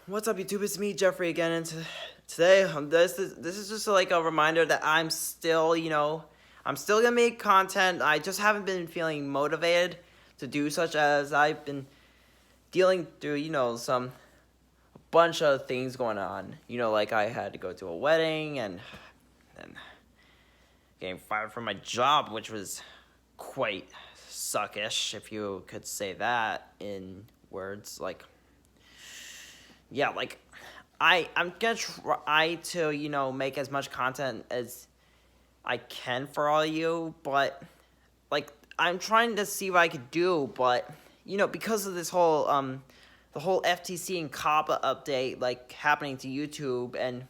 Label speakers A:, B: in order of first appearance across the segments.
A: What's up, YouTube? It's me, Jeffrey, again, and today this is just like a reminder that I'm still, I'm still gonna make content. I just haven't been feeling motivated to do such, as I've been dealing through, some bunch of things going on. Like I had to go to a wedding and getting fired from my job, which was quite suckish, if you could say that in words. Yeah, I'm gonna try to, make as much content as I can for all of you, but, I'm trying to see what I could do, but, because of this whole, the whole FTC and COPPA update, happening to YouTube, and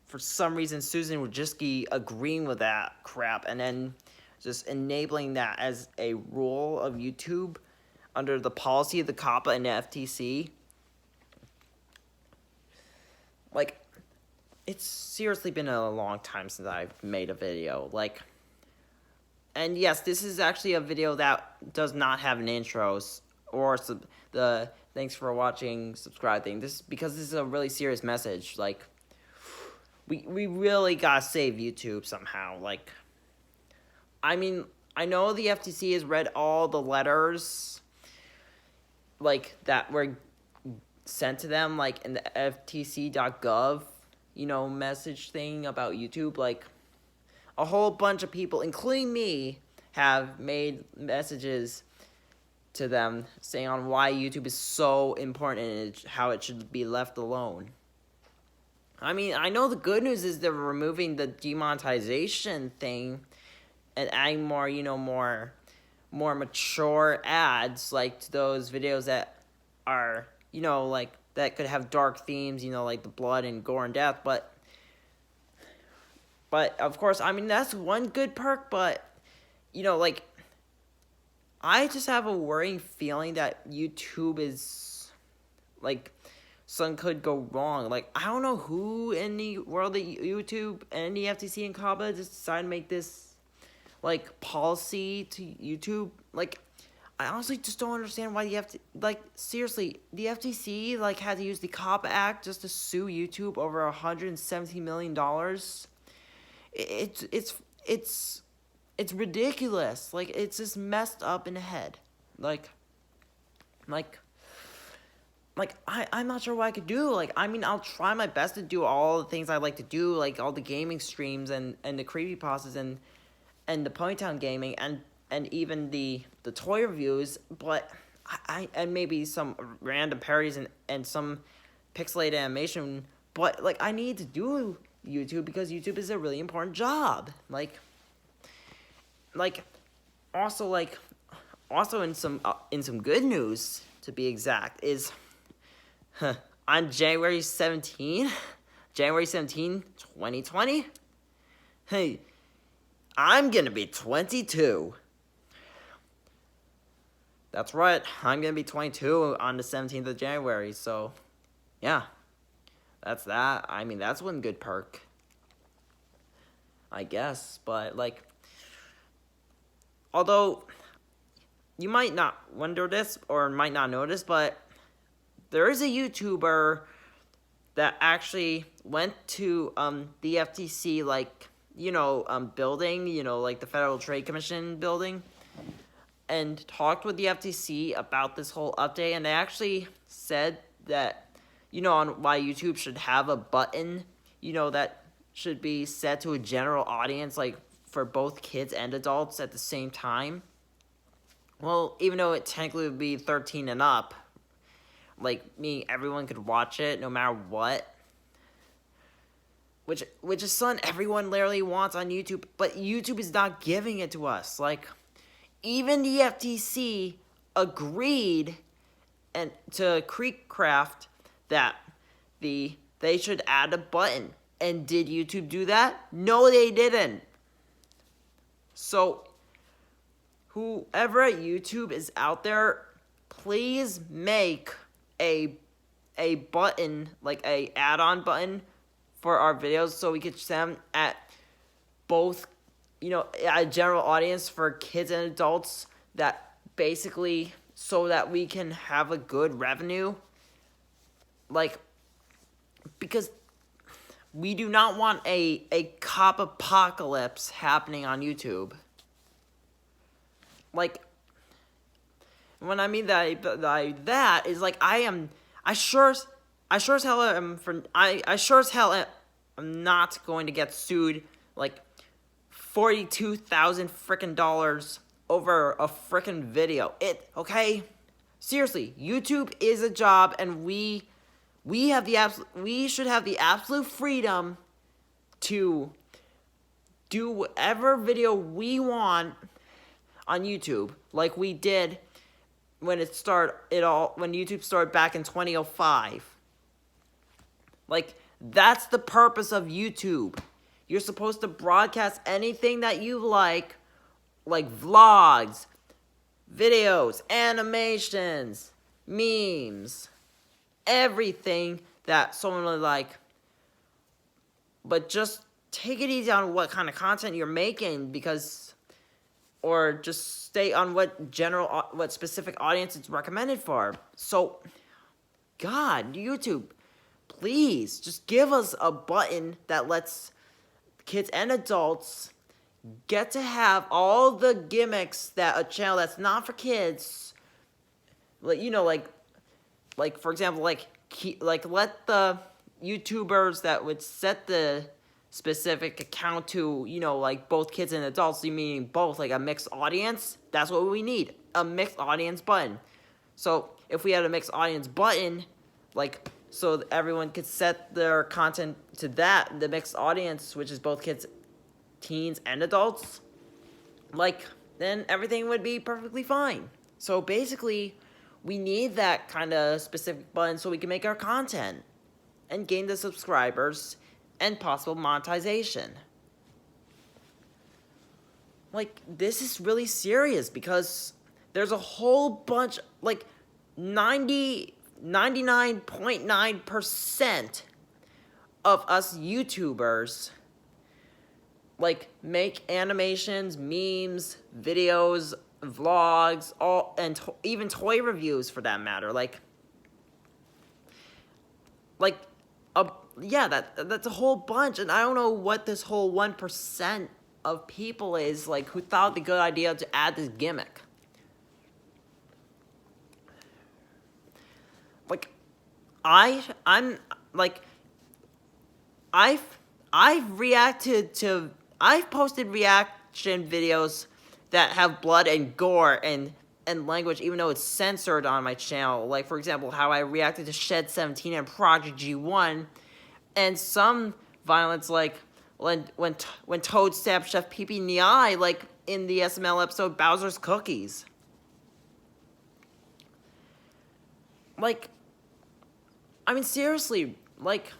A: for some reason Susan Wojcicki agreeing with that crap, and then just enabling that as a rule of YouTube under the policy of the COPPA and the FTC. It's seriously been a long time since I've made a video, and yes, this is actually a video that does not have an intro, or the thanks for watching, subscribe thing, because this is a really serious message, we really gotta save YouTube somehow, I mean, I know the FTC has read all the letters, that were sent to them, in the ftc.gov, message thing about YouTube. A whole bunch of people, including me, have made messages to them saying on why YouTube is so important and how it should be left alone. I mean, I know the good news is they're removing the demonetization thing and adding more, more mature ads, to those videos that are, that could have dark themes, like the blood and gore and death, but of course, I mean, that's one good perk, but, I just have a worrying feeling that YouTube is, something could go wrong. I don't know who in the world of YouTube and the FTC and COPPA just decided to make this, policy to YouTube. I honestly just don't understand why you have to, seriously, the FTC, had to use the COPPA Act just to sue YouTube over $117 million. It's ridiculous. It's just messed up in the head. I'm not sure what I could do. I mean, I'll try my best to do all the things I like to do, all the gaming streams and the creepypastas and the Ponytown gaming and even the toy reviews, but and maybe some random parodies and some pixelated animation, but I need to do YouTube because YouTube is a really important job. Also in some good news, to be exact, is on January 17, 2020, hey, I'm gonna be 22. That's right, I'm gonna be 22 on the 17th of January, so, yeah. That's that. I mean, that's one good perk, I guess, but, although, you might not wonder this, or might not notice, but there is a YouTuber that actually went to, the FTC, building, the Federal Trade Commission building, and talked with the FTC about this whole update, and they actually said that, on why YouTube should have a button, that should be set to a general audience, for both kids and adults at the same time. Well, even though it technically would be 13 and up, meaning everyone could watch it no matter what, which is something everyone literally wants on YouTube, but YouTube is not giving it to us. Even the FTC agreed and to Creekcraft that they should add a button. And did YouTube do that? No, they didn't. So, whoever at YouTube is out there, please make a button, a add-on button for our videos so we could send them at both, a general audience for kids and adults, that basically, so that we can have a good revenue. because we do not want a cop apocalypse happening on YouTube. Like, when I mean that is like I sure as hell am not going to get sued like $42,000 frickin' dollars over a frickin' video. Okay? Seriously, YouTube is a job, and we should have the absolute freedom to do whatever video we want on YouTube, like we did when YouTube started back in 2005. Like, that's the purpose of YouTube. You're supposed to broadcast anything that you like vlogs, videos, animations, memes, everything that someone would like. But just take it easy on what kind of content you're making, or just stay on what specific audience it's recommended for. So, God, YouTube, please just give us a button that lets kids and adults get to have all the gimmicks that a channel that's not for kids, like for example, let the YouTubers that would set the specific account to, like both kids and adults, you meaning both, like a mixed audience. That's what we need, a mixed audience button. So if we had a mixed audience button, like, so everyone could set their content to that, the mixed audience, which is both kids, teens, and adults, like, then everything would be perfectly fine. So basically, we need that kind of specific button so we can make our content and gain the subscribers and possible monetization. Like, this is really serious, because there's a whole bunch, like 99.9% of us YouTubers like make animations, memes, videos, vlogs, even toy reviews for that matter. That's a whole bunch, and I don't know what this whole 1% of people is like who thought the good idea to add this gimmick. Like, I've posted reaction videos that have blood and gore and language, even though it's censored on my channel. Like, for example, how I reacted to Shed 17 and Prodigy 1, and some violence, like when Toad stabbed Chef Pee Pee in the eye, like in the SML episode Bowser's Cookies. Like, I mean, seriously, like,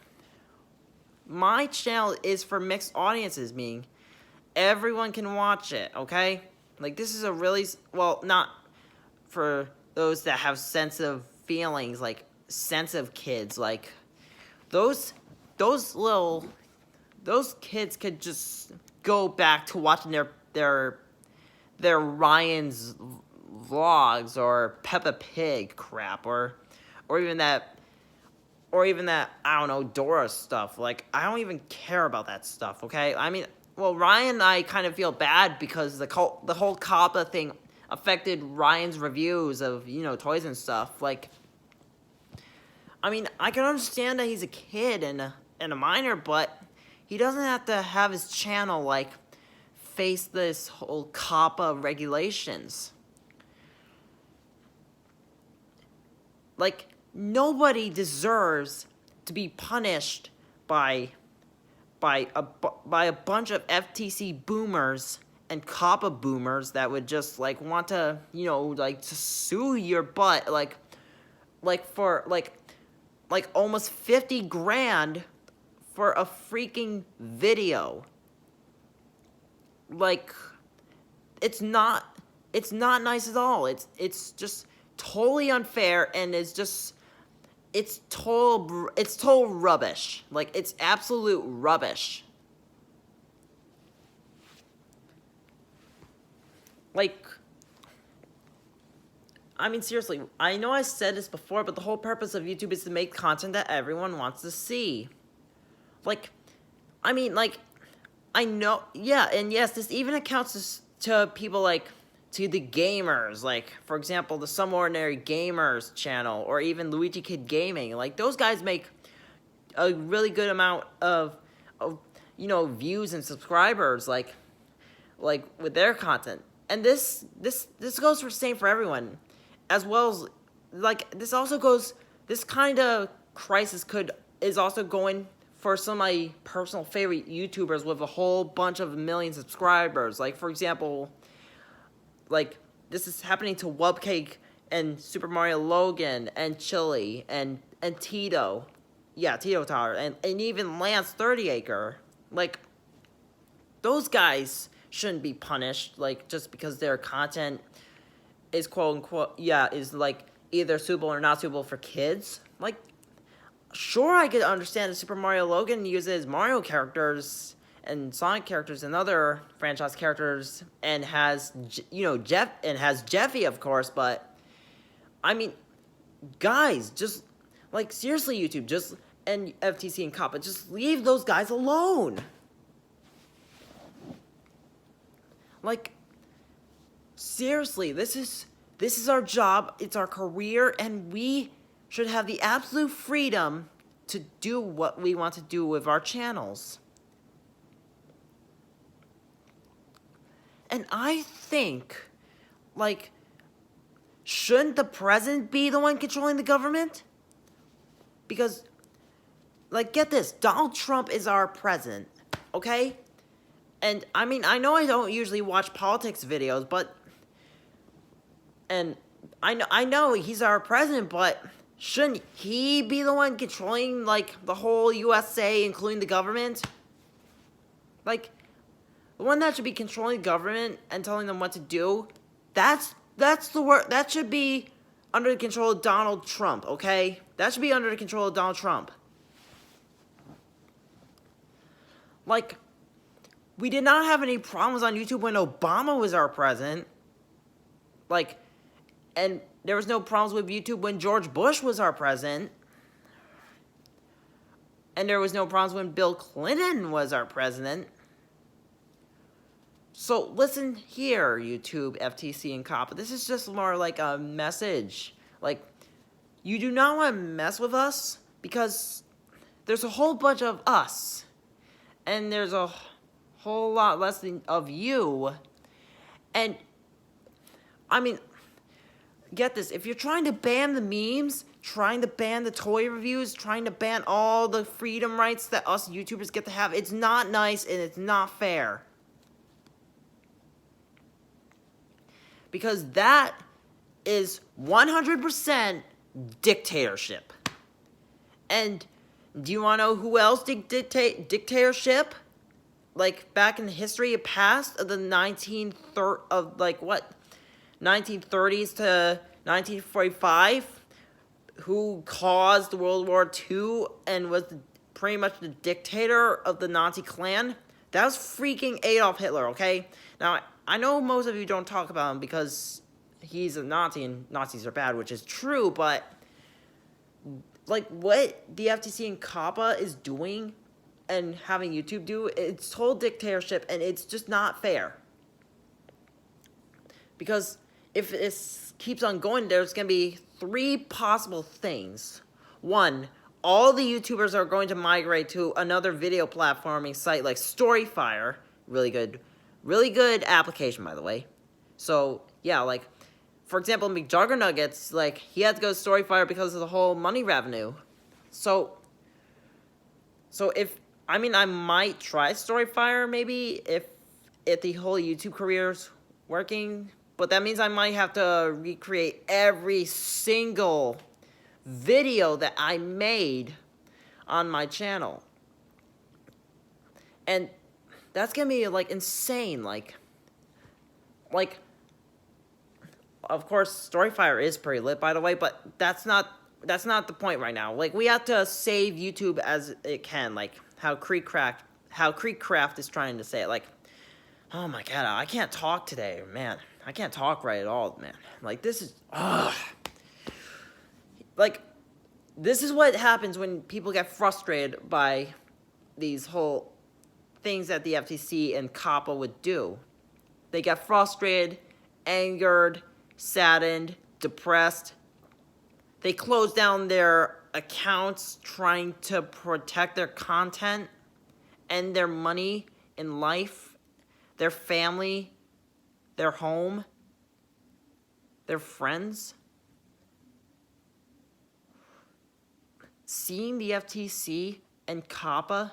A: my channel is for mixed audiences, meaning everyone can watch it, okay? Like, this is a really, well, not for those that have sensitive feelings, like sensitive kids, like those kids could just go back to watching their Ryan's vlogs or Peppa Pig crap, or even that, I don't know, Dora stuff. Like, I don't even care about that stuff, okay? I mean, well, Ryan, I kind of feel bad because the whole COPPA thing affected Ryan's reviews of, toys and stuff. Like, I mean, I can understand that he's a kid and a minor, but he doesn't have to have his channel, like, face this whole COPPA regulations. Like, nobody deserves to be punished by a bunch of FTC boomers and COPPA boomers that would just like want to, to sue your butt, for almost 50 grand for a freaking video. Like, it's not nice at all. It's just totally unfair, and it's total rubbish. Like, it's absolute rubbish. Like, I mean, seriously, I know I said this before, but the whole purpose of YouTube is to make content that everyone wants to see. Like, I mean, like, I know, yeah, and yes, this even accounts to people like, to the gamers, like, for example, the Some Ordinary Gamers channel, or even Luigi Kid Gaming. Like, those guys make a really good amount of views and subscribers, like with their content. And this goes for same for everyone, as well as, like, this kind of crisis is also going for some of my personal favorite YouTubers with a whole bunch of million subscribers. Like, for example, like, this is happening to Wubcake and Super Mario Logan and Chili and Tito. Yeah, Tito Tower. And even Lance 30 Acre. Like, those guys shouldn't be punished, like, just because their content is quote-unquote, is, like, either suitable or not suitable for kids. Like, sure, I could understand that Super Mario Logan uses Mario characters and Sonic characters and other franchise characters and has, Jeffy, of course, but, I mean, guys, just, like, seriously, YouTube, and FTC and COPPA, just leave those guys alone. Like, seriously, this is our job, it's our career, and we should have the absolute freedom to do what we want to do with our channels. And I think, like, shouldn't the president be the one controlling the government? Because, like, get this, Donald Trump is our president, okay? And, I mean, I know I don't usually watch politics videos, but, and I know he's our president, but shouldn't he be the one controlling, like, the whole USA, including the government? Like, the one that should be controlling the government and telling them what to do, that's the word, that should be under the control of Donald Trump, okay? That should be under the control of Donald Trump. Like, we did not have any problems on YouTube when Obama was our president. Like, and there was no problems with YouTube when George Bush was our president. And there was no problems when Bill Clinton was our president. So, listen here, YouTube, FTC, and COPPA. This is just more like a message. Like, you do not want to mess with us because there's a whole bunch of us. And there's a whole lot less of you. And, I mean, get this. If you're trying to ban the memes, trying to ban the toy reviews, trying to ban all the freedom rights that us YouTubers get to have, it's not nice and it's not fair. Because that is 100% dictatorship. And do you want to know who else dictatorship? Like, back in the history of past of the 1930s to 1945, who caused World War II and was pretty much the dictator of the Nazi clan? That was freaking Adolf Hitler, okay? Now, I know most of you don't talk about him because he's a Nazi and Nazis are bad, which is true, but, like, what the FTC and COPPA is doing and having YouTube do, it's total dictatorship, and it's just not fair. Because if this keeps on going, there's going to be 3 possible things. 1, all the YouTubers are going to migrate to another video platforming site like Storyfire. Really good application, by the way. So, yeah, like, for example, McJuggernuggets, like, he had to go to Storyfire because of the whole money revenue. So if, I mean, I might try Storyfire, maybe, if the whole YouTube career's working, but that means I might have to recreate every single video that I made on my channel. And that's gonna be, like, insane, like, of course, Storyfire is pretty lit, by the way, but that's not the point right now. Like, we have to save YouTube as it can, like, how Creekcraft is trying to say it. Like, oh my god, I can't talk today, man. I can't talk right at all, man. Like, this is, like, this is what happens when people get frustrated by these whole things that the FTC and COPPA would do. They get frustrated, angered, saddened, depressed. They close down their accounts trying to protect their content and their money in life, their family, their home, their friends. Seeing the FTC and COPPA,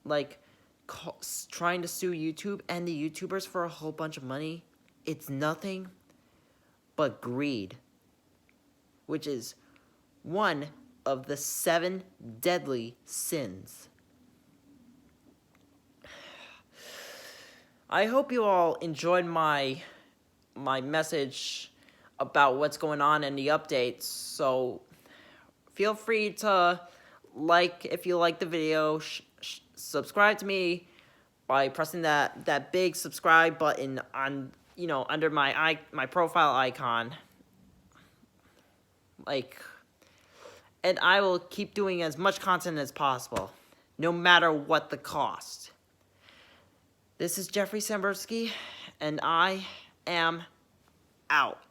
A: like, trying to sue YouTube and the YouTubers for a whole bunch of money, it's nothing but greed, which is one of the 7 deadly sins. I hope you all enjoyed my message about what's going on in the updates. So feel free to like if you like the video. Subscribe to me by pressing that big subscribe button on under my profile icon. And I will keep doing as much content as possible, no matter what the cost. This is Jeffrey Sambursky, and I am out.